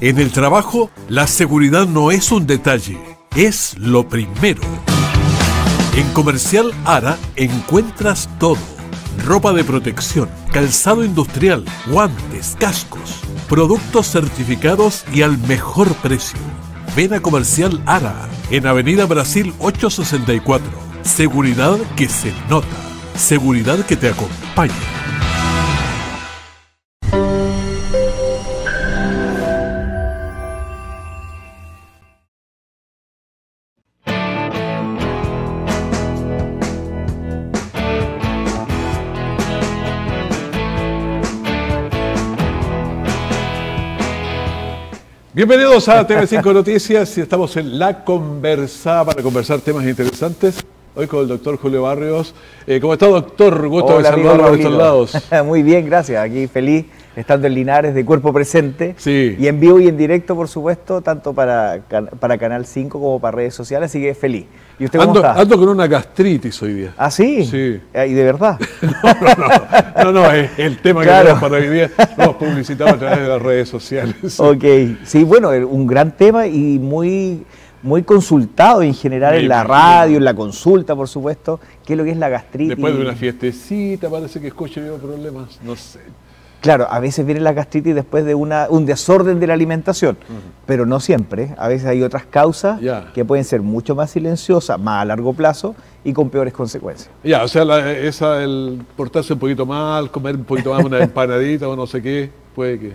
En el trabajo, la seguridad no es un detalle, es lo primero. En Comercial Ara encuentras todo. Ropa de protección, calzado industrial, guantes, cascos, productos certificados y al mejor precio. Ven a Comercial Ara, en Avenida Brasil 864. Seguridad que se nota, seguridad que te acompaña. Bienvenidos a TV5 Noticias y estamos en La Conversada para conversar temas interesantes. Hoy con el doctor Julio Barrios. ¿Cómo está, doctor? Gusto de saludarlo a estos lados. Muy bien, gracias. Aquí feliz, estando en Linares, de cuerpo presente. Sí. Y en vivo y en directo, por supuesto, tanto para Canal 5 como para redes sociales, así que feliz. ¿Y usted cómo está? Ando con una gastritis hoy día. ¿Ah, sí? Sí. ¿Y de verdad? No, es el tema claro. Que tenemos para hoy día. Nos publicitamos a través de las redes sociales. Ok. Sí, bueno, un gran tema y muy consultado en general en la radio, en la consulta, por supuesto, qué es lo que es la gastritis. Después de una fiestecita parece que escucho yo problemas, no sé. Claro, a veces viene la gastritis después de un desorden de la alimentación, pero no siempre. A veces hay otras causas que pueden ser mucho más silenciosas, más a largo plazo y con peores consecuencias. O sea, el portarse un poquito mal, comer un poquito más una empanadita o no sé qué, puede que...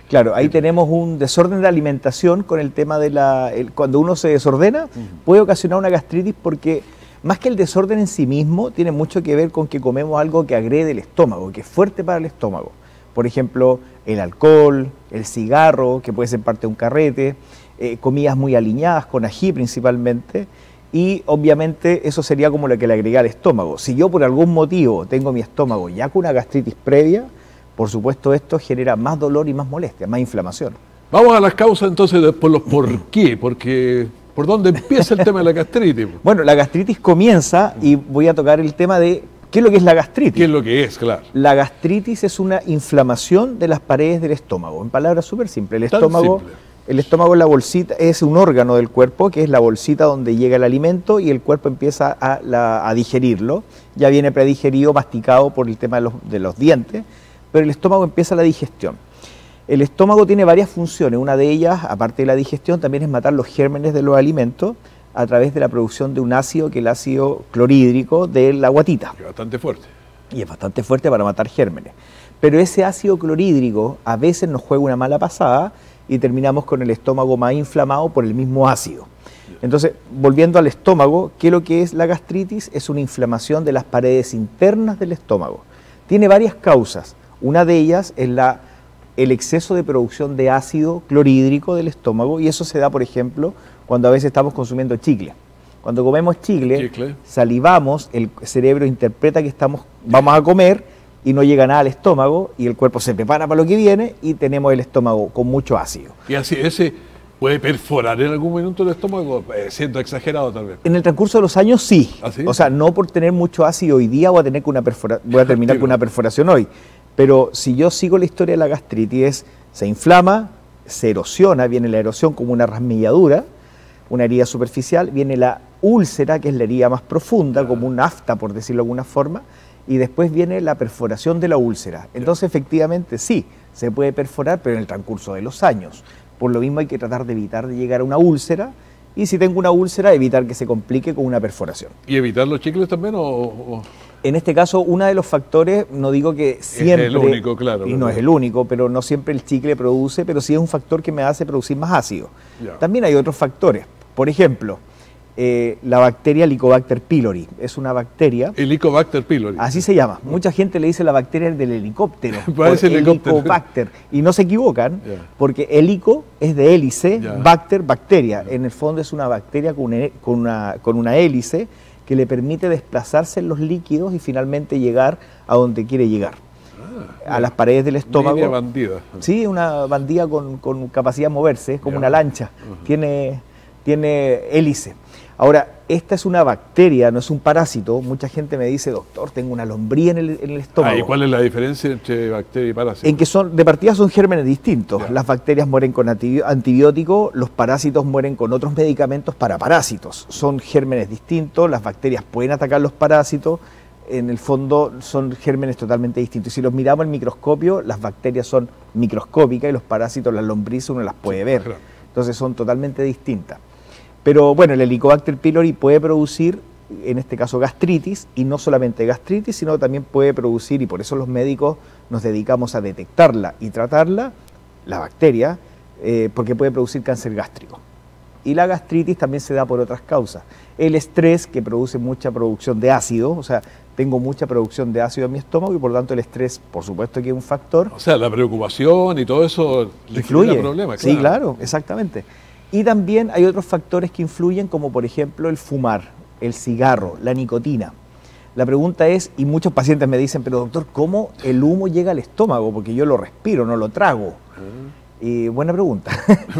Claro, ahí tenemos un desorden de alimentación con el tema de cuando uno se desordena, puede ocasionar una gastritis porque más que el desorden en sí mismo, tiene mucho que ver con que comemos algo que agrede el estómago, que es fuerte para el estómago. Por ejemplo, el alcohol, el cigarro, que puede ser parte de un carrete, comidas muy aliñadas, con ají principalmente, y obviamente eso sería como lo que le agrega al estómago. Si yo por algún motivo tengo mi estómago ya con una gastritis previa, por supuesto esto genera más dolor y más molestia, más inflamación. Vamos a las causas entonces por los por qué, porque ¿por dónde empieza el tema de la gastritis? Bueno, la gastritis comienza y voy a tocar el tema de ¿qué es lo que es la gastritis? ¿Qué es lo que es, claro? La gastritis es una inflamación de las paredes del estómago. En palabras súper simples, el estómago es la bolsita, es un órgano del cuerpo que es la bolsita donde llega el alimento y el cuerpo empieza a digerirlo. Ya viene predigerido, masticado por el tema de los dientes, pero el estómago empieza la digestión. El estómago tiene varias funciones, una de ellas, aparte de la digestión, también es matar los gérmenes de los alimentos a través de la producción de un ácido, que es el ácido clorhídrico de la guatita. Es bastante fuerte. Y es bastante fuerte para matar gérmenes. Pero ese ácido clorhídrico a veces nos juega una mala pasada y terminamos con el estómago más inflamado por el mismo ácido. Entonces, volviendo al estómago, ¿qué es lo que es la gastritis? Es una inflamación de las paredes internas del estómago. Tiene varias causas. Una de ellas es el exceso de producción de ácido clorhídrico del estómago y eso se da, por ejemplo, cuando a veces estamos consumiendo chicle. Cuando comemos chicle, salivamos, el cerebro interpreta que vamos a comer y no llega nada al estómago y el cuerpo se prepara para lo que viene y tenemos el estómago con mucho ácido. Y así, ese puede perforar en algún momento el estómago, siendo exagerado tal vez. En el transcurso de los años sí. ¿Ah, sí? O sea, no por tener mucho ácido hoy día voy a terminar con una perforación hoy. Pero si yo sigo la historia de la gastritis, se inflama, se erosiona, viene la erosión como una rasmilladura, una herida superficial, viene la úlcera, que es la herida más profunda, como un afta, por decirlo de alguna forma, y después viene la perforación de la úlcera. Entonces, efectivamente, sí, se puede perforar, pero en el transcurso de los años. Por lo mismo hay que tratar de evitar de llegar a una úlcera, y si tengo una úlcera, evitar que se complique con una perforación. ¿Y evitar los chicles también o...? En este caso, uno de los factores, no digo que siempre... Es el único, claro. Y no es el único, pero no siempre el chicle produce, pero sí es un factor que me hace producir más ácido. También hay otros factores. Por ejemplo, la bacteria Helicobacter pylori. Es una bacteria... Helicobacter pylori. Así se llama. Mucha gente le dice la bacteria del helicóptero. Parece Helicobacter. Y no se equivocan, porque helico es de hélice, bacter, bacteria. En el fondo es una bacteria con una hélice que le permite desplazarse en los líquidos y finalmente llegar a donde quiere llegar. A las paredes del estómago. Una bandida. Sí, una bandida con capacidad de moverse, es como una lancha. Tiene hélice. Ahora, Esta es una bacteria, no es un parásito. Mucha gente me dice, doctor, tengo una lombriz en el estómago. ¿Y cuál es la diferencia entre bacteria y parásito? En que de partida son gérmenes distintos. Ya. Las bacterias mueren con antibióticos, los parásitos mueren con otros medicamentos para parásitos. Son gérmenes distintos, las bacterias pueden atacar los parásitos, en el fondo son gérmenes totalmente distintos. Y si los miramos al microscopio, las bacterias son microscópicas y los parásitos, las lombrices, uno las puede ver. Claro. Entonces son totalmente distintas. Pero bueno, el Helicobacter pylori puede producir, en este caso, gastritis, y no solamente gastritis, sino también puede producir, y por eso los médicos nos dedicamos a detectarla y tratarla, la bacteria, porque puede producir cáncer gástrico. Y la gastritis también se da por otras causas. El estrés, que produce mucha producción de ácido, o sea, tengo mucha producción de ácido en mi estómago y por lo tanto el estrés, por supuesto que es un factor. O sea, la preocupación y todo eso influye. Problemas, claro. Sí, claro, exactamente. Y también hay otros factores que influyen, como por ejemplo el fumar, el cigarro, la nicotina. La pregunta es, y muchos pacientes me dicen, pero doctor, ¿cómo el humo llega al estómago? Porque yo lo respiro, no lo trago. Y buena pregunta.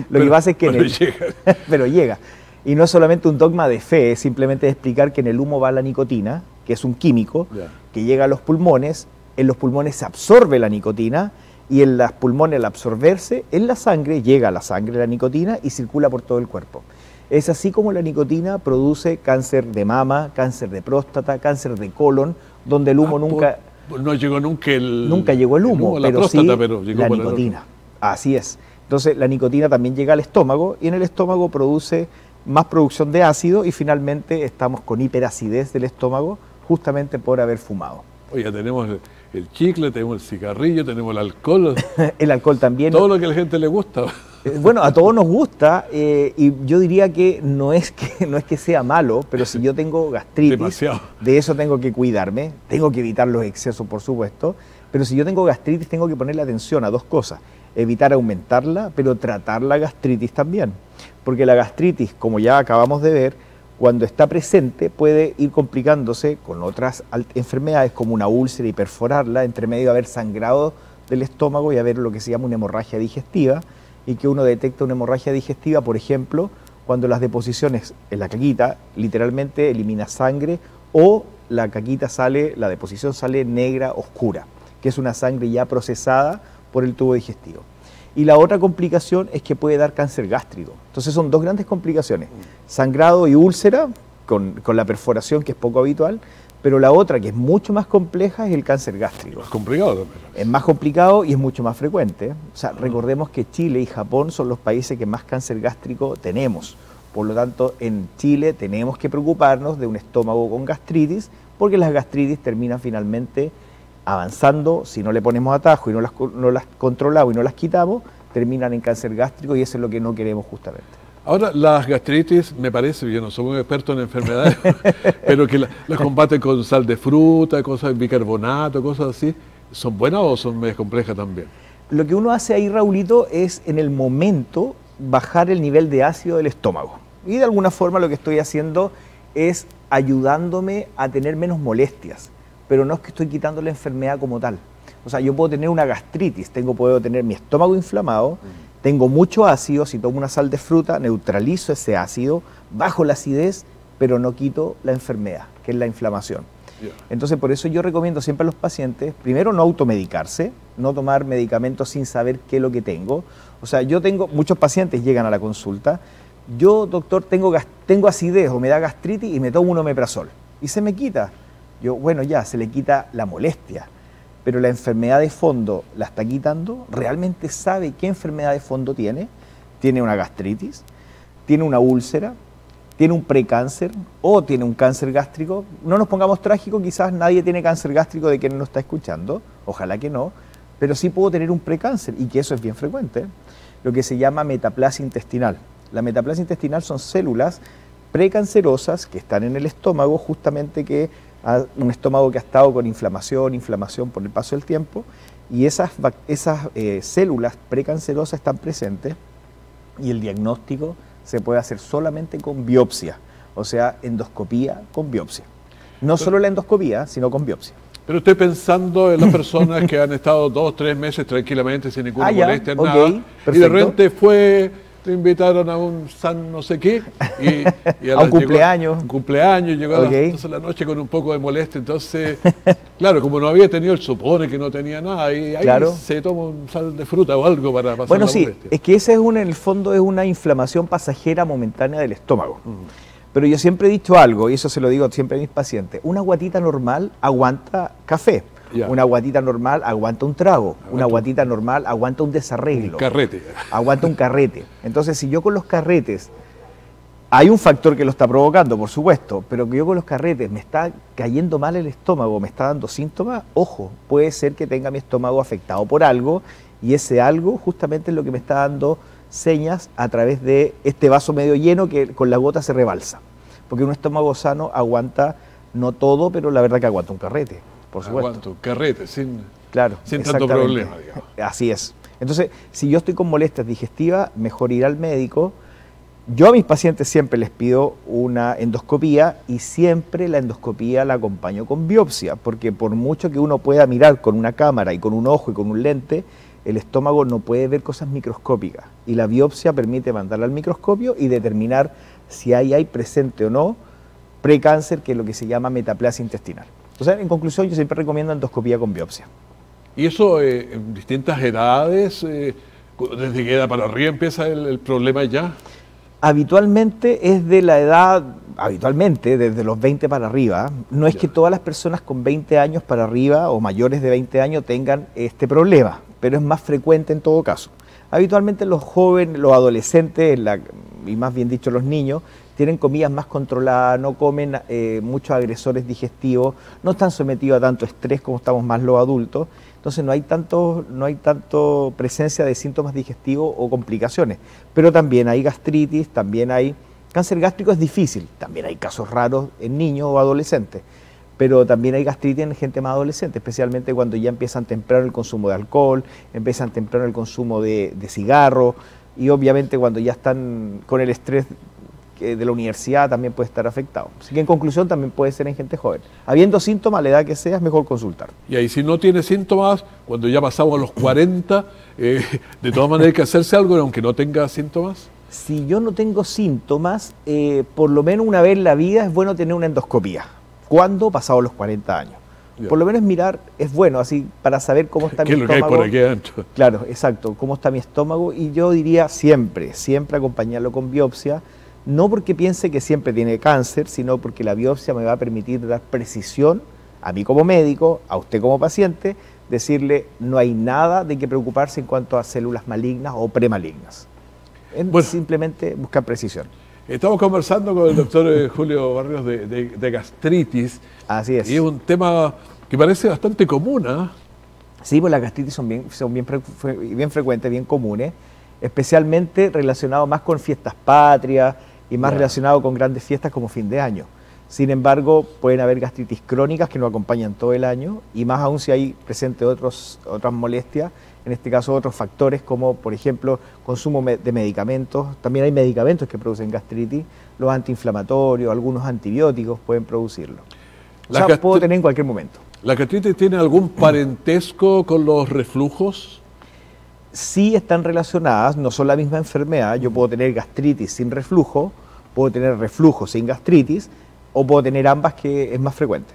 Lo que pasa es que pero llega. Y no es solamente un dogma de fe, es simplemente explicar que en el humo va la nicotina, que es un químico, que llega a los pulmones, en los pulmones se absorbe la nicotina, y en los pulmones al absorberse, en la sangre, llega a la sangre la nicotina y circula por todo el cuerpo. Es así como la nicotina produce cáncer de mama, cáncer de próstata, cáncer de colon, donde el humo nunca... No llegó nunca Nunca llegó el humo, la pero próstata, sí pero llegó la por nicotina. Así es. Entonces la nicotina también llega al estómago y en el estómago produce más producción de ácido y finalmente estamos con hiperacidez del estómago justamente por haber fumado. Oye, tenemos el chicle, tenemos el cigarrillo, tenemos el alcohol. El alcohol también. Todo lo que a la gente le gusta. Bueno, a todos nos gusta y yo diría que no es que sea malo, pero si yo tengo gastritis, demasiado, de eso tengo que cuidarme, tengo que evitar los excesos, por supuesto, pero si yo tengo gastritis tengo que ponerle atención a dos cosas, evitar aumentarla, pero tratar la gastritis también, porque la gastritis, como ya acabamos de ver, cuando está presente puede ir complicándose con otras enfermedades como una úlcera y perforarla, entre medio haber sangrado del estómago y haber lo que se llama una hemorragia digestiva, y que uno detecta una hemorragia digestiva, por ejemplo, cuando las deposiciones en la caquita literalmente elimina sangre o la caquita sale, la deposición sale negra, oscura, que es una sangre ya procesada por el tubo digestivo. Y la otra complicación es que puede dar cáncer gástrico. Entonces son dos grandes complicaciones, sangrado y úlcera, con la perforación que es poco habitual, pero la otra, que es mucho más compleja, es el cáncer gástrico. Es complicado también. Es más complicado y es mucho más frecuente. O sea, recordemos que Chile y Japón son los países que más cáncer gástrico tenemos. Por lo tanto, en Chile tenemos que preocuparnos de un estómago con gastritis, porque las gastritis terminan finalmente avanzando, si no le ponemos atajo y no las controlamos y no las quitamos, terminan en cáncer gástrico y eso es lo que no queremos justamente. Ahora, las gastritis, me parece, yo no soy un experto en enfermedades, pero que las combaten con sal de fruta, cosas de bicarbonato, cosas así, ¿son buenas o son más complejas también? Lo que uno hace ahí, Raulito, es en el momento bajar el nivel de ácido del estómago. Y de alguna forma lo que estoy haciendo es ayudándome a tener menos molestias, pero no es que estoy quitando la enfermedad como tal. O sea, yo puedo tener una gastritis, puedo tener mi estómago inflamado, tengo mucho ácido, si tomo una sal de fruta, neutralizo ese ácido, bajo la acidez, pero no quito la enfermedad, que es la inflamación. Entonces, por eso yo recomiendo siempre a los pacientes, primero, no automedicarse, no tomar medicamentos sin saber qué es lo que tengo. O sea, muchos pacientes llegan a la consulta, yo, doctor, tengo acidez o me da gastritis y me tomo un omeprazol y se me quita. Yo, bueno, ya, se le quita la molestia, pero la enfermedad de fondo la está quitando, realmente sabe qué enfermedad de fondo tiene una gastritis, tiene una úlcera, tiene un precáncer o tiene un cáncer gástrico. No nos pongamos trágicos, quizás nadie tiene cáncer gástrico de quien nos está escuchando, ojalá que no, pero sí puedo tener un precáncer y que eso es bien frecuente, lo que se llama metaplasia intestinal. La metaplasia intestinal son células precancerosas que están en el estómago, justamente un estómago que ha estado con inflamación por el paso del tiempo, y esas células precancerosas están presentes y el diagnóstico se puede hacer solamente con biopsia, o sea, endoscopía con biopsia. No solo la endoscopía, sino con biopsia. Pero estoy pensando en las personas que han estado 2 o 3 meses tranquilamente sin ninguna molestia, nada, y de repente fue te invitaron a un san no sé qué. Y a un cumpleaños. Un cumpleaños, llegó a las 12 de la noche con un poco de molestia. Entonces, claro, como no había tenido, él supone que no tenía nada. Y ahí se toma un sal de fruta o algo para pasar la molestia. Es que ese es en el fondo es una inflamación pasajera momentánea del estómago. Pero yo siempre he dicho algo, y eso se lo digo siempre a mis pacientes, una guatita normal aguanta café. Una guatita normal aguanta un trago, una guatita normal aguanta un desarreglo. Un carrete. Aguanta un carrete. Entonces, si yo con los carretes, hay un factor que lo está provocando, por supuesto, pero que yo con los carretes me está cayendo mal el estómago, me está dando síntomas, ojo, puede ser que tenga mi estómago afectado por algo, y ese algo justamente es lo que me está dando señas a través de este vaso medio lleno que con la gota se rebalsa. Porque un estómago sano aguanta, no todo, pero la verdad que aguanta un carrete. Por supuesto. Aguanto un carrete, sin tanto tanto problema, digamos. Así es. Entonces, si yo estoy con molestias digestivas, mejor ir al médico. Yo a mis pacientes siempre les pido una endoscopía y siempre la endoscopía la acompaño con biopsia, porque por mucho que uno pueda mirar con una cámara y con un ojo y con un lente, el estómago no puede ver cosas microscópicas y la biopsia permite mandarla al microscopio y determinar si hay presente o no precáncer, que es lo que se llama metaplasia intestinal. Entonces, en conclusión, yo siempre recomiendo endoscopía con biopsia. ¿Y eso en distintas edades, desde qué edad para arriba empieza el problema ya? Habitualmente es de la edad, desde los 20 para arriba. No es que todas las personas con 20 años para arriba o mayores de 20 años tengan este problema, pero es más frecuente en todo caso. Habitualmente los jóvenes, los adolescentes, y más bien dicho los niños, tienen comidas más controladas, no comen muchos agresores digestivos, no están sometidos a tanto estrés como estamos más los adultos, entonces no hay tanto presencia de síntomas digestivos o complicaciones, pero también hay gastritis, también hay cáncer gástrico, es difícil, también hay casos raros en niños o adolescentes, pero también hay gastritis en gente más adolescente, especialmente cuando ya empiezan temprano el consumo de alcohol, empiezan temprano el consumo de cigarros, y obviamente cuando ya están con el estrés de la universidad también puede estar afectado. Así que en conclusión también puede ser en gente joven. Habiendo síntomas, a la edad que sea, es mejor consultar. Y ahí si no tiene síntomas, cuando ya pasamos a los 40, de todas maneras hay que hacerse algo aunque no tenga síntomas. Si yo no tengo síntomas, por lo menos una vez en la vida es bueno tener una endoscopía. ¿Cuándo? Pasados los 40 años. Ya. Por lo menos mirar es bueno, así para saber cómo está mi estómago. ¿Qué es lo que hay por aquí adentro? Claro, exacto, cómo está mi estómago, y yo diría siempre acompañarlo con biopsia. No porque piense que siempre tiene cáncer, sino porque la biopsia me va a permitir dar precisión a mí como médico, a usted como paciente, decirle no hay nada de qué preocuparse en cuanto a células malignas o premalignas. Es simplemente buscar precisión. Estamos conversando con el doctor Julio Barrios de gastritis. Así es. Y es un tema que parece bastante común, ¿eh? Sí, pues las gastritis son bien frecuentes, bien comunes, especialmente relacionados más con fiestas patrias, y más relacionado con grandes fiestas como fin de año. Sin embargo, pueden haber gastritis crónicas que nos acompañan todo el año, y más aún si hay presente otras molestias, en este caso otros factores como, por ejemplo, consumo de medicamentos. También hay medicamentos que producen gastritis, los antiinflamatorios, algunos antibióticos pueden producirlo. O sea, puedo tener en cualquier momento. ¿La gastritis tiene algún parentesco con los reflujos? Sí están relacionadas, no son la misma enfermedad. Yo puedo tener gastritis sin reflujo, puedo tener reflujo sin gastritis, o puedo tener ambas, que es más frecuente.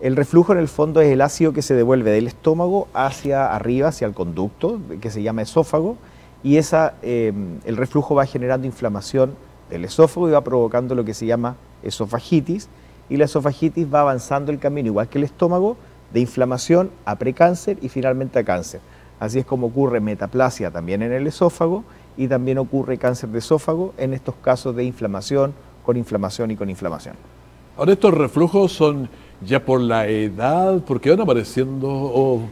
El reflujo en el fondo es el ácido que se devuelve del estómago hacia arriba, hacia el conducto, que se llama esófago, y el reflujo va generando inflamación del esófago y va provocando lo que se llama esofagitis, y la esofagitis va avanzando el camino, igual que el estómago, de inflamación a precáncer y finalmente a cáncer. Así es como ocurre metaplasia también en el esófago, y también ocurre cáncer de esófago en estos casos de inflamación y con inflamación. Ahora, ¿estos reflujos son ya por la edad, porque van apareciendo, o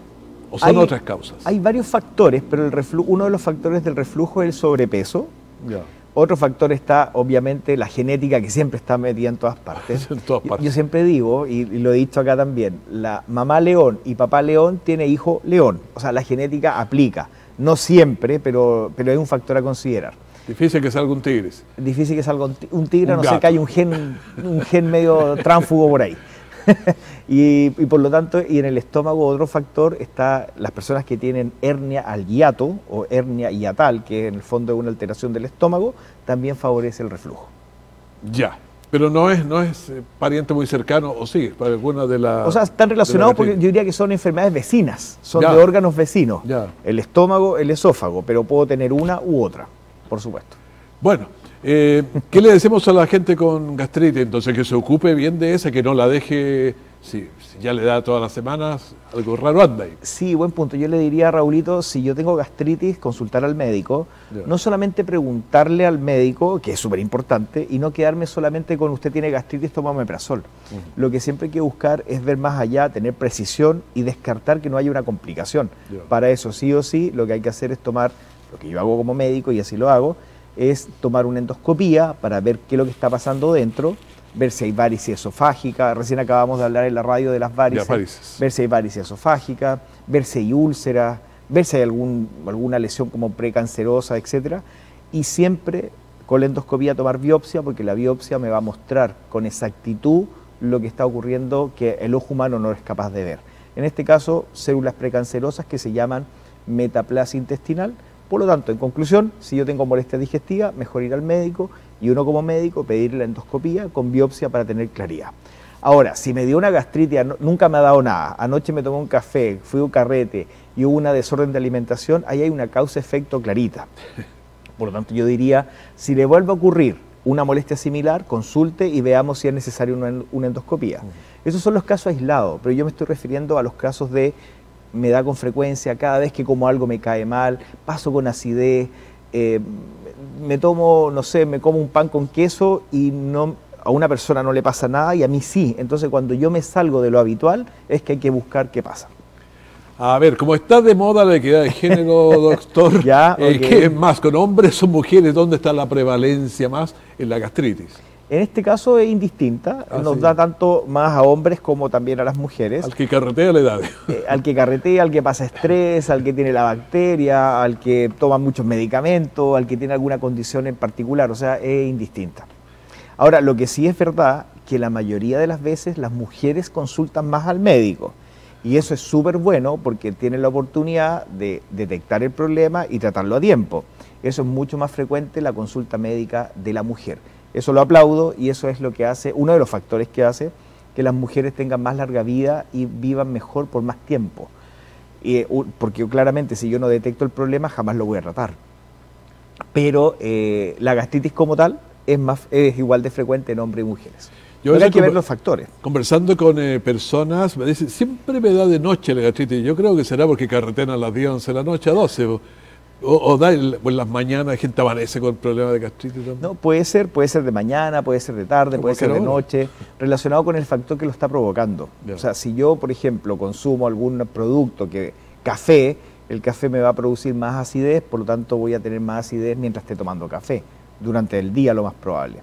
son otras causas? Hay varios factores, pero uno de los factores del reflujo es el sobrepeso. Ya. Otro factor está, obviamente, la genética, que siempre está metida en todas partes. En todas partes. Yo siempre digo, y lo he dicho acá también, la mamá león y papá león tiene hijo león. O sea, la genética aplica. No siempre, pero es un factor a considerar. Difícil que salga un tigre. Difícil que salga un tigre, a no ser que haya un gen medio tránfugo por ahí. y por lo tanto, y en el estómago otro factor está las personas que tienen hernia al hiato o hernia hiatal, que en el fondo es una alteración del estómago, también favorece el reflujo. Ya, pero no es pariente muy cercano, o sí, para alguna de las... O sea, están relacionados porque yo diría que son enfermedades vecinas, son Ya. de órganos vecinos. Ya. El estómago, el esófago, pero puedo tener una u otra, por supuesto. Bueno, ¿qué le decimos a la gente con gastritis? Entonces, que se ocupe bien de esa, que no la deje, si ya le da todas las semanas, algo raro anda ahí. Sí, buen punto. Yo le diría a Raulito, si yo tengo gastritis, consultar al médico, Ya. no solamente preguntarle al médico, que es súper importante, y no quedarme solamente con usted tiene gastritis, toma omeprazol. Lo que siempre hay que buscar es ver más allá, tener precisión y descartar que no haya una complicación. Ya. Para eso, sí o sí, lo que hay que hacer es tomar, lo que yo hago como médico y así lo hago, es tomar una endoscopía para ver qué es lo que está pasando dentro, ver si hay varices esofágica, recién acabamos de hablar en la radio de las varices, ver si hay varices esofágica, ver si hay úlceras, ver si hay alguna lesión como precancerosa, etcétera, y siempre con la endoscopía tomar biopsia, porque la biopsia me va a mostrar con exactitud lo que está ocurriendo que el ojo humano no es capaz de ver. En este caso, células precancerosas que se llaman metaplasia intestinal. Por lo tanto, en conclusión, si yo tengo molestia digestiva, mejor ir al médico y uno como médico pedir la endoscopía con biopsia para tener claridad. Ahora, si me dio una gastritis, nunca me ha dado nada, anoche me tomé un café, fui a un carrete y hubo una desorden de alimentación, ahí hay una causa-efecto clarita. Por lo tanto, yo diría, si le vuelve a ocurrir una molestia similar, consulte y veamos si es necesaria una endoscopía. Esos son los casos aislados, pero yo me estoy refiriendo a los casos de me da con frecuencia, cada vez que como algo me cae mal, paso con acidez, me tomo, no sé, me como un pan con queso y no, a una persona no le pasa nada y a mí sí. Entonces cuando yo me salgo de lo habitual es que hay que buscar qué pasa. A ver, como está de moda la equidad de género, doctor, Ya, okay. ¿qué es más, con hombres o mujeres? ¿Dónde está la prevalencia más en la gastritis? En este caso es indistinta, nos sí. da tanto más a hombres como también a las mujeres. Al que carretea le da. Al que carretea, al que pasa estrés, al que tiene la bacteria, al que toma muchos medicamentos, al que tiene alguna condición en particular, o sea, es indistinta. Ahora, lo que sí es verdad, que la mayoría de las veces las mujeres consultan más al médico. Y eso es súper bueno porque tienen la oportunidad de detectar el problema y tratarlo a tiempo. Eso es mucho más frecuente la consulta médica de la mujer. Eso lo aplaudo y eso es lo que hace, uno de los factores que hace que las mujeres tengan más larga vida y vivan mejor por más tiempo. Porque claramente si yo no detecto el problema jamás lo voy a tratar. Pero la gastritis como tal es igual de frecuente en hombres y mujeres. Pero hay que ver los factores. Conversando con personas, me dicen, siempre me da de noche la gastritis. Yo creo que será porque carretean a las 10, 11 de la noche, a 12. O da en las mañanas, hay gente amanece con problemas de gastritis también. No, puede ser de mañana, puede ser de tarde, puede ser de noche, relacionado con el factor que lo está provocando. Ya. O sea, si yo, por ejemplo, consumo algún producto, café, el café me va a producir más acidez, por lo tanto voy a tener más acidez mientras esté tomando café, durante el día lo más probable.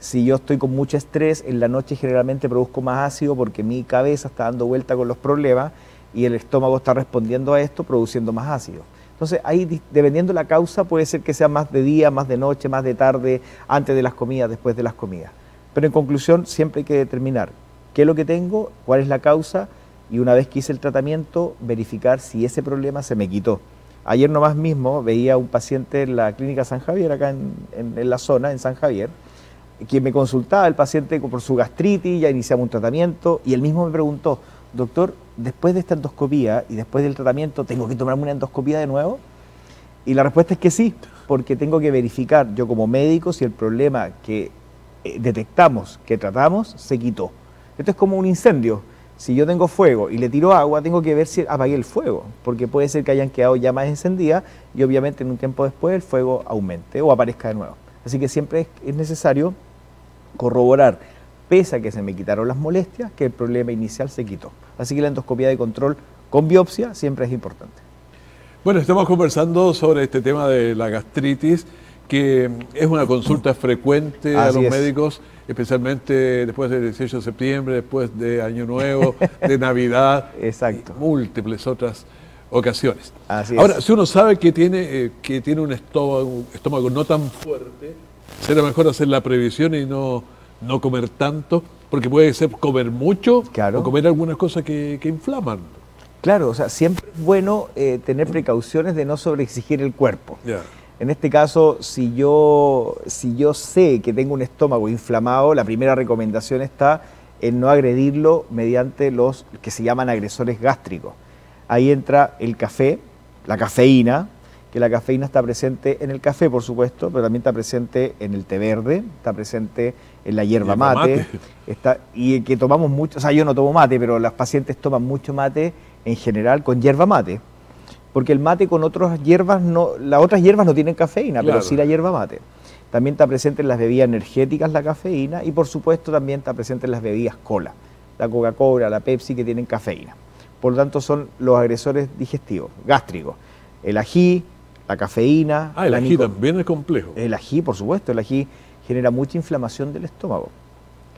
Si yo estoy con mucho estrés, en la noche generalmente produzco más ácido porque mi cabeza está dando vuelta con los problemas y el estómago está respondiendo a esto produciendo más ácido. Entonces, ahí, dependiendo de la causa, puede ser que sea más de día, más de noche, más de tarde, antes de las comidas, después de las comidas. Pero en conclusión, siempre hay que determinar qué es lo que tengo, cuál es la causa, y una vez que hice el tratamiento, verificar si ese problema se me quitó. Ayer nomás mismo veía a un paciente en la clínica San Javier, acá en la zona, en San Javier, que me consultaba el paciente por su gastritis, ya iniciamos un tratamiento, y él mismo me preguntó, doctor, después de esta endoscopía y después del tratamiento, ¿tengo que tomarme una endoscopía de nuevo? Y la respuesta es que sí, porque tengo que verificar yo como médico si el problema que detectamos, que tratamos, se quitó. Esto es como un incendio. Si yo tengo fuego y le tiro agua, tengo que ver si apagué el fuego, porque puede ser que hayan quedado llamas encendidas y obviamente en un tiempo después el fuego aumente o aparezca de nuevo. Así que siempre es necesario corroborar, pese a que se me quitaron las molestias, que el problema inicial se quitó. Así que la endoscopía de control con biopsia siempre es importante. Bueno, estamos conversando sobre este tema de la gastritis, que es una consulta frecuente a los médicos, especialmente después del 18 de septiembre, después de Año Nuevo, de Navidad, exacto, y múltiples otras ocasiones. Así Ahora, es. si uno sabe que tiene un estómago no tan fuerte, será mejor hacer la previsión y no no comer tanto, porque puede ser comer mucho Claro. o comer algunas cosas que inflaman. Claro, o sea, siempre es bueno tener precauciones de no sobreexigir el cuerpo. Ya. En este caso, si yo sé que tengo un estómago inflamado, la primera recomendación está en no agredirlo mediante los que se llaman agresores gástricos. Ahí entra el café, la cafeína, que la cafeína está presente en el café, por supuesto, pero también está presente en el té verde, está presente en la hierba mate, y que tomamos mucho, o sea, yo no tomo mate, pero las pacientes toman mucho mate en general con hierba mate. Porque el mate con otras hierbas, las otras hierbas no tienen cafeína, Claro. pero sí la hierba mate. También está presente en las bebidas energéticas la cafeína y por supuesto también está presente en las bebidas cola, la Coca-Cola, la Pepsi, que tienen cafeína. Por lo tanto son los agresores digestivos, gástricos. El ají, la cafeína. Ah, el la ají también es complejo. El ají, por supuesto, el ají genera mucha inflamación del estómago.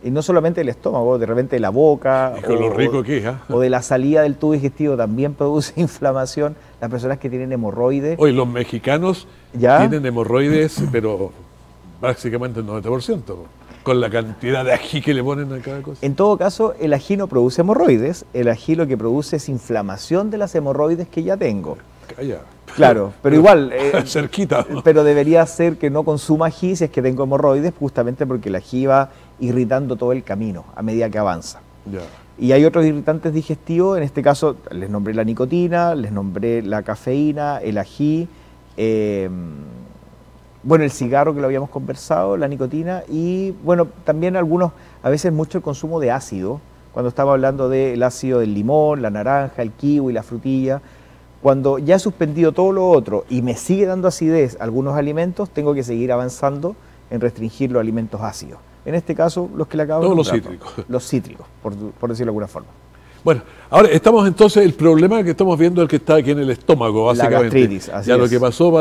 Y no solamente del estómago, de repente de la boca, Y con lo rico que es, ¿ah? o de la salida del tubo digestivo también produce inflamación. Las personas que tienen hemorroides. Hoy los mexicanos ¿Ya? tienen hemorroides, pero básicamente el 90%, con la cantidad de ají que le ponen a cada cosa. En todo caso, el ají no produce hemorroides, el ají lo que produce es inflamación de las hemorroides que ya tengo. Calla. Claro, pero igual, Cerquita. pero debería ser que no consuma ají si es que tengo hemorroides, justamente porque el ají va irritando todo el camino a medida que avanza. Ya. Y hay otros irritantes digestivos, en este caso les nombré la nicotina, les nombré la cafeína, el ají, bueno, el cigarro que lo habíamos conversado, la nicotina y bueno, también algunos, a veces mucho el consumo de ácido, cuando estamos hablando del ácido del limón, la naranja, el kiwi, la frutilla. Cuando ya he suspendido todo lo otro y me sigue dando acidez algunos alimentos, tengo que seguir avanzando en restringir los alimentos ácidos. En este caso, los que le acabo de Todos los nombrar, cítricos. Los cítricos, por decirlo de alguna forma. Bueno, ahora estamos entonces, el problema que estamos viendo es el que está aquí en el estómago, La básicamente. gastritis, así ya lo es. que pasó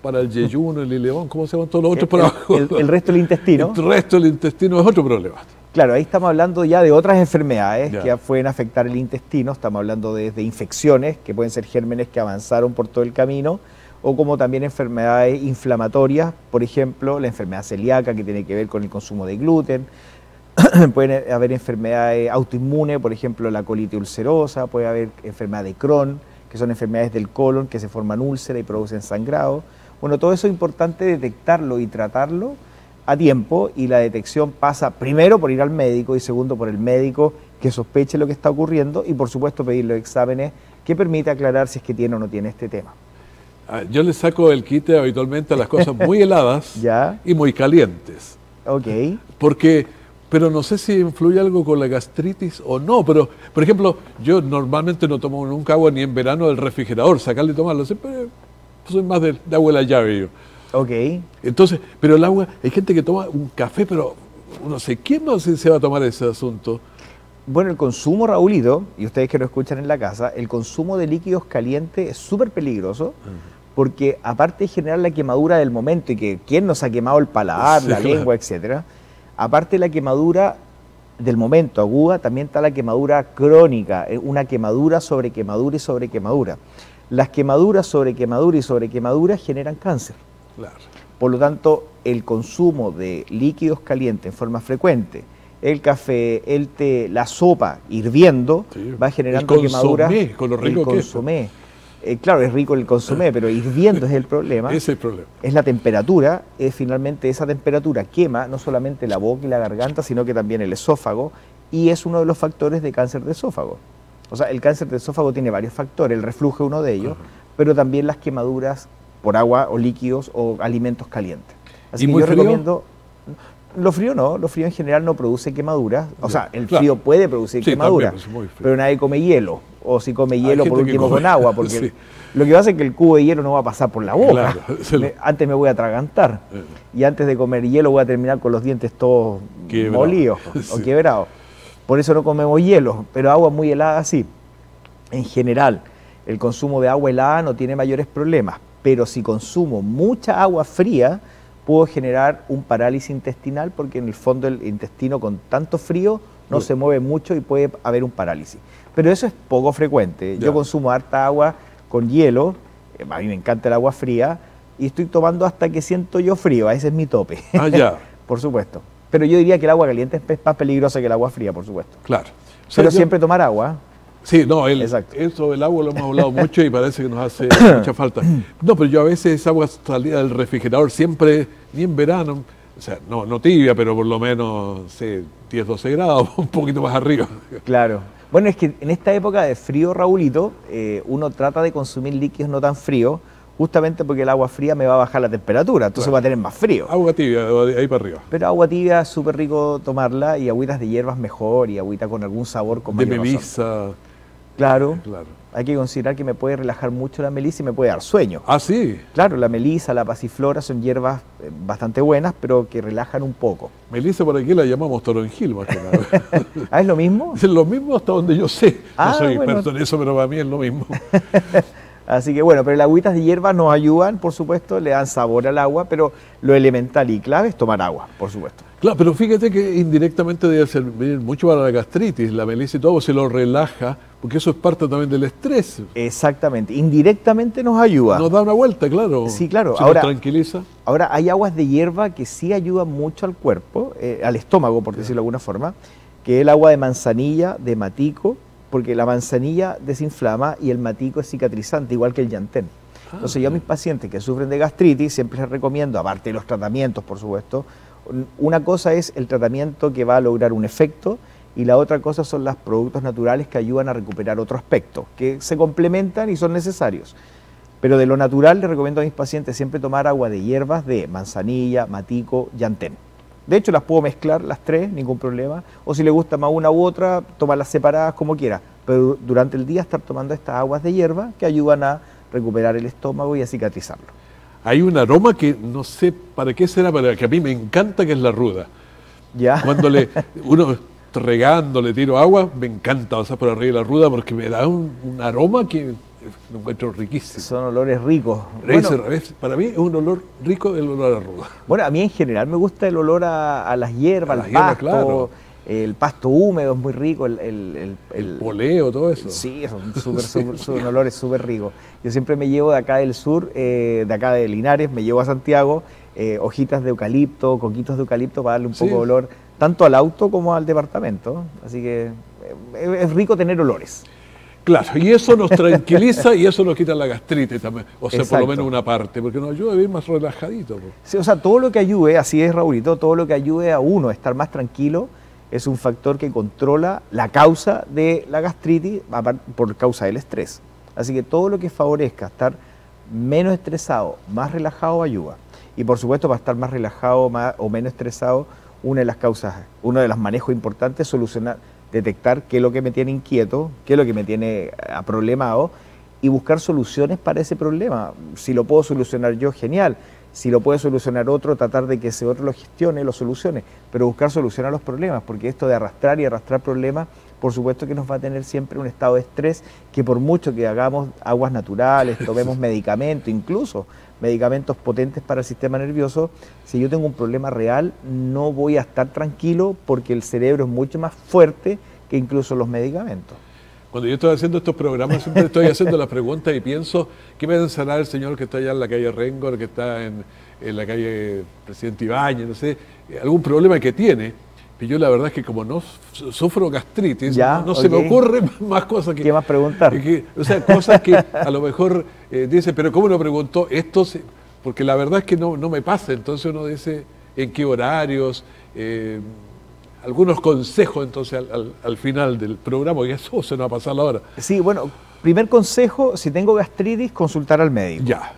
para el yeyuno, el ileón, ¿cómo se llaman todos los otros por abajo? El resto del intestino. El resto del intestino es otro problema. Claro, ahí estamos hablando ya de otras enfermedades Ya. que pueden afectar el intestino. Estamos hablando de infecciones, que pueden ser gérmenes que avanzaron por todo el camino, o como también enfermedades inflamatorias, por ejemplo, la enfermedad celíaca, que tiene que ver con el consumo de gluten. Pueden haber enfermedades autoinmunes, por ejemplo, la colitis ulcerosa, puede haber enfermedad de Crohn, que son enfermedades del colon que se forman úlceras y producen sangrado. Bueno, todo eso es importante detectarlo y tratarlo a tiempo, y la detección pasa primero por ir al médico y segundo por el médico que sospeche lo que está ocurriendo y por supuesto pedir los exámenes que permite aclarar si es que tiene o no tiene este tema. Yo le saco el quite habitualmente a las cosas muy heladas ¿Ya? y muy calientes. Ok. Pero no sé si influye algo con la gastritis o no, pero por ejemplo, yo normalmente no tomo nunca agua ni en verano del refrigerador, sacarle y tomarlo, siempre soy más de agua de la llave yo. Ok. Entonces, pero el agua, hay gente que toma un café, pero uno se quema si se va a tomar ese asunto. Bueno, el consumo, Raulito, y ustedes que lo escuchan en la casa, el consumo de líquidos calientes es súper peligroso porque aparte de generar la quemadura del momento y que quién nos ha quemado el paladar, Sí, la claro. lengua, etcétera, aparte de la quemadura del momento aguda, también está la quemadura crónica, una quemadura sobre quemadura y sobre quemadura. Las quemaduras sobre quemadura y sobre quemadura generan cáncer. Claro. Por lo tanto, el consumo de líquidos calientes en forma frecuente, el café, el té, la sopa hirviendo, Sí. va generando El quemaduras. consomé, con lo rico el que es. consomé. Claro, es rico el consomé, pero hirviendo es el problema. Ese es el problema. Es la temperatura, finalmente esa temperatura quema no solamente la boca y la garganta, sino que también el esófago, y es uno de los factores de cáncer de esófago. O sea, el cáncer de esófago tiene varios factores, el reflujo es uno de ellos, pero también las quemaduras por agua o líquidos o alimentos calientes. Así ¿Y que muy yo frío? recomiendo. Lo frío no, lo frío en general no produce quemaduras. O sea, el Claro. frío puede producir Sí, quemaduras, también, pues, muy frío. pero nadie come hielo. O si come Hay hielo, gente por que último come- con agua, porque Sí. lo que pasa es que el cubo de hielo no va a pasar por la boca. Claro, se lo- Antes me voy a atragantar. Y antes de comer hielo voy a terminar con los dientes todos Quebrado. molidos o Sí. quebrados. Por eso no comemos hielo, pero agua muy helada sí. En general, el consumo de agua helada no tiene mayores problemas, pero si consumo mucha agua fría, puedo generar un parálisis intestinal porque en el fondo el intestino con tanto frío no se mueve mucho y puede haber un parálisis. Pero eso es poco frecuente. Ya. Yo consumo harta agua con hielo, a mí me encanta el agua fría, y estoy tomando hasta que siento yo frío, ese es mi tope. Ah, ya. Por supuesto. Pero yo diría que el agua caliente es más peligrosa que el agua fría, por supuesto. Claro. O sea, Pero siempre tomar agua. Sí, no, Exacto. eso del agua lo hemos hablado mucho y parece que nos hace mucha falta. No, pero yo a veces esa agua salida del refrigerador siempre, ni en verano, o sea, no tibia, pero por lo menos, sé, 10, 12 grados, un poquito más arriba. Claro. Bueno, es que en esta época de frío, Raulito, uno trata de consumir líquidos no tan fríos, justamente porque el agua fría me va a bajar la temperatura, entonces va a tener más frío. Agua tibia, de ahí para arriba. Pero agua tibia es súper rico tomarla, y agüitas de hierbas mejor, y agüita con algún sabor con mayor De razón. melisa. Claro. Claro. Hay que considerar que me puede relajar mucho la melisa y me puede dar sueño. Ah, sí. Claro, la melisa, la pasiflora son hierbas bastante buenas, pero que relajan un poco. Melisa por aquí la llamamos toronjil más que nada. ¿Ah, es lo mismo? Es lo mismo hasta donde yo sé. Ah, no soy bueno. experto en eso, pero para mí es lo mismo. Así que bueno, pero las agüitas de hierba nos ayudan, por supuesto, le dan sabor al agua, pero lo elemental y clave es tomar agua, por supuesto. Claro, pero fíjate que indirectamente debe servir mucho para la gastritis, la melisa y todo, se lo relaja, porque eso es parte también del estrés. Exactamente, indirectamente nos ayuda. Nos da una vuelta, claro. Sí, claro. Se Ahora, nos tranquiliza. Ahora, hay aguas de hierba que sí ayudan mucho al cuerpo, al estómago, por decirlo de alguna forma, que es el agua de manzanilla, de matico, porque la manzanilla desinflama y el matico es cicatrizante, igual que el llantén. Entonces yo a mis pacientes que sufren de gastritis siempre les recomiendo, aparte de los tratamientos, por supuesto, una cosa es el tratamiento que va a lograr un efecto y la otra cosa son los productos naturales que ayudan a recuperar otro aspecto, que se complementan y son necesarios. Pero de lo natural les recomiendo a mis pacientes siempre tomar agua de hierbas de manzanilla, matico, llantén. De hecho las puedo mezclar las tres, ningún problema, o si le gusta más una u otra, tomarlas separadas como quiera, pero durante el día estar tomando estas aguas de hierba que ayudan a recuperar el estómago y a cicatrizarlo. Hay un aroma que no sé para qué será, pero que a mí me encanta, que es la ruda. ¿Ya? Cuando uno regando, le tiro agua, me encanta pasar por arriba de la ruda porque me da un aroma que lo encuentro riquísimo. Son olores ricos. Bueno, para mí es un olor rico el olor a la ruda. Bueno, a mí en general me gusta el olor a las hierbas, al pasto, claro. El pasto húmedo es muy rico, el poleo, todo eso. Sí, son olores súper ricos. Yo siempre me llevo de acá del sur, de acá de Linares, me llevo a Santiago, hojitas de eucalipto, coquitos de eucalipto para darle un poco de olor, tanto al auto como al departamento. Así que es rico tener olores. Claro, y eso nos tranquiliza y eso nos quita la gastritis también, o sea, por lo menos una parte, porque nos ayuda a vivir más relajadito. Sí, o sea, todo lo que ayude, así es, Raulito, todo lo que ayude a uno a estar más tranquilo es un factor que controla la causa de la gastritis por causa del estrés. Así que todo lo que favorezca estar menos estresado, más relajado, ayuda. Y por supuesto, para estar más relajado o menos estresado, una de las causas, uno de los manejos importantes es solucionar, detectar qué es lo que me tiene inquieto, qué es lo que me tiene problemado y buscar soluciones para ese problema. Si lo puedo solucionar yo, genial. Si lo puede solucionar otro, tratar de que ese otro lo gestione, lo solucione, pero buscar solucionar los problemas, porque esto de arrastrar y arrastrar problemas, por supuesto que nos va a tener siempre un estado de estrés, que por mucho que hagamos aguas naturales, tomemos medicamentos, incluso medicamentos potentes para el sistema nervioso, si yo tengo un problema real, no voy a estar tranquilo porque el cerebro es mucho más fuerte que incluso los medicamentos. Cuando yo estoy haciendo estos programas, siempre estoy haciendo las preguntas y pienso, ¿qué me pensará el señor que está allá en la calle Rengor, que está en la calle Presidente Ibáñez, no sé, algún problema que tiene? Y yo la verdad es que como no sufro gastritis, no se me ocurren más cosas que... ¿Qué más preguntar? O sea, cosas que a lo mejor dice, pero ¿cómo no preguntó esto? Porque la verdad es que no me pasa, entonces uno dice en qué horarios... algunos consejos entonces al final del programa, que eso se nos va a pasar la hora. Sí, bueno, primer consejo, si tengo gastritis, consultar al médico. Ya.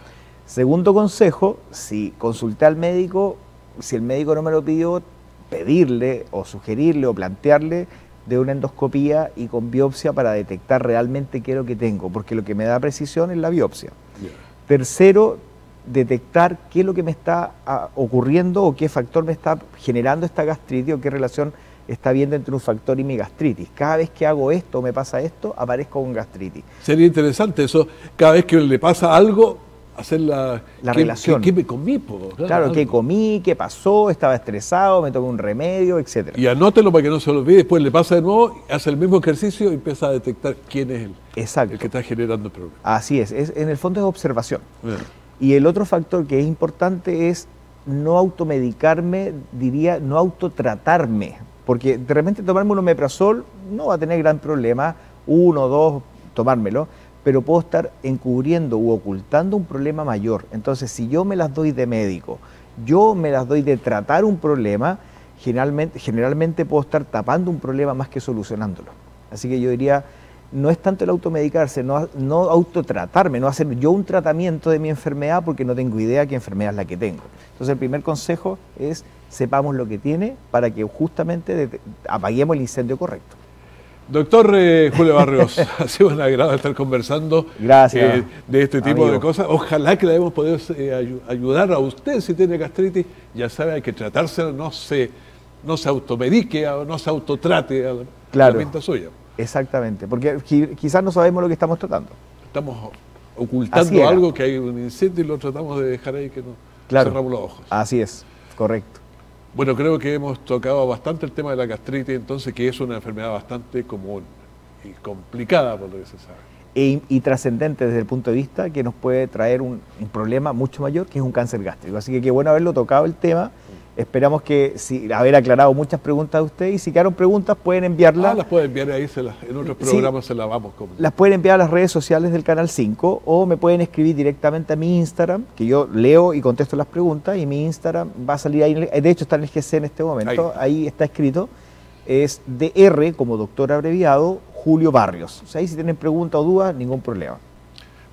Segundo consejo, si consulté al médico, si el médico no me lo pidió, pedirle o sugerirle o plantearle de una endoscopía y con biopsia para detectar realmente qué es lo que tengo, porque lo que me da precisión es la biopsia. Yeah. Tercero, detectar qué es lo que me está ocurriendo o qué factor me está generando esta gastritis o qué relación está habiendo entre un factor y mi gastritis. Cada vez que hago esto o me pasa esto, aparezco con gastritis. Sería interesante eso, cada vez que le pasa algo, hacer la relación. ¿Qué me comí? Claro, qué comí, qué pasó, estaba estresado, me tomé un remedio, etc. Y anótelo para que no se lo olvide, después le pasa de nuevo, hace el mismo ejercicio y empieza a detectar quién es el que está generando el problema. Así es, en el fondo es observación. Bien. Y el otro factor que es importante es no automedicarme, diría no autotratarme, porque de repente tomarme un omeprazol no va a tener gran problema, 1 o 2 tomármelo, pero puedo estar encubriendo u ocultando un problema mayor. Entonces, si yo me las doy de médico, yo me las doy de tratar un problema, generalmente puedo estar tapando un problema más que solucionándolo. Así que yo diría, no es tanto el automedicarse, no autotratarme, no hacer yo un tratamiento de mi enfermedad porque no tengo idea qué enfermedad es la que tengo. Entonces el primer consejo es sepamos lo que tiene para que justamente apaguemos el incendio correcto. Doctor Julio Barrios, ha sido un agrado estar conversando Gracias, de este tipo amigo. de cosas. Ojalá que le hayamos podido ayudar a usted si tiene gastritis. Ya sabe, hay que tratársela, no se automedique, no se autotrate a la pinta suya. Exactamente, porque quizás no sabemos lo que estamos tratando. Estamos ocultando algo, que hay un incendio y lo tratamos de dejar ahí que no cerramos los ojos. Así es, correcto. Bueno, creo que hemos tocado bastante el tema de la gastritis, entonces, que es una enfermedad bastante común y complicada por lo que se sabe. Y trascendente desde el punto de vista que nos puede traer un problema mucho mayor, que es un cáncer gástrico. Así que qué bueno haberlo tocado el tema. Esperamos que haber aclarado muchas preguntas de ustedes, y si quedaron preguntas pueden enviarlas. Las pueden enviar ahí, en otros programas se las vamos con. Las pueden enviar a las redes sociales del Canal 5 o me pueden escribir directamente a mi Instagram, que yo leo y contesto las preguntas, y mi Instagram va a salir ahí, de hecho está en el GC en este momento, ahí está escrito, es DR como doctor abreviado, Julio Barrios. O sea, ahí si tienen preguntas o dudas, ningún problema.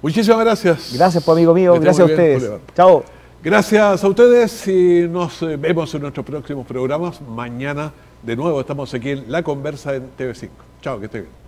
Muchísimas gracias. Gracias, pues, amigo mío, gracias a ustedes. Chao. Gracias a ustedes y nos vemos en nuestros próximos programas. Mañana de nuevo estamos aquí en La Conversa en TV5. Chao, que estén bien.